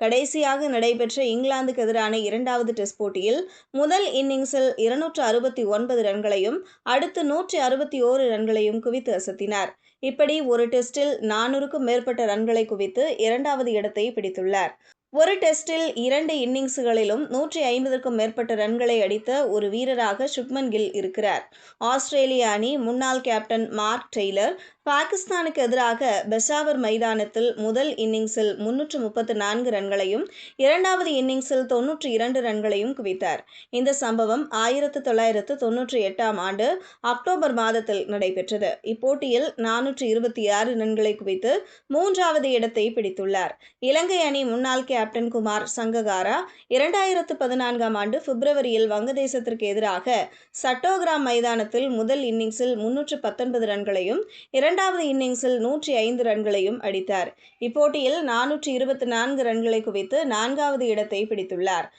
கடைசியாக நடைபெற்ற இங்கிலாந்துக்கு எதிரான இரண்டாவது டெஸ்ட் போட்டியில் முதல் இன்னிங்ஸில் 269 ரன்களையும் அடுத்து 161 ரன்களையும் குவித்து அசத்தினார். இப்படி ஒரு டெஸ்டில் 400க்கும் மேற்பட்ட ரன்களை குவித்து இரண்டாவது இடத்தை பிடித்துள்ளார். ஒரு டெஸ்டில் 2 இன்னிங்ஸ்களிலும் 150க்கும் மேற்பட்ட ரன்களை அடித்த ஒரு வீரராக சுப்மன் கில் இருக்கிறார். ஆஸ்திரேலிய அணி முன்னாள் கேப்டன் மார்க் டெய்லர் பாகிஸ்தானுக்கு எதிராக பெஷாவர் மைதானத்தில் முதல் இன்னிங்ஸில் 334 ரன்களையும் இரண்டாவது இன்னிங்ஸில் 92 ரன்களையும் குவித்தார். இந்த சம்பவம் 1998ஆம் ஆண்டு அக்டோபர் மாதத்தில் நடைபெற்றது. இப்போட்டியில் 426 ரன்களை குவித்து மூன்றாவது இடத்தை பிடித்துள்ளார். இலங்கை அணி முன்னாள் கேப்டன் குமார் சங்ககாரா 2014ஆம் ஆண்டு பிப்ரவரியில் வங்கதேசத்திற்கு எதிராக சட்டோகிராம் மைதானத்தில் முதல் இன்னிங்ஸில் 319 ரன்களையும் இரண்டாவது இன்னிங்ஸில் 105 ரன்களையும் அடித்தார். இப்போட்டியில் 424 ரன்களை குவித்து நான்காவது இடத்தை பிடித்துள்ளார்.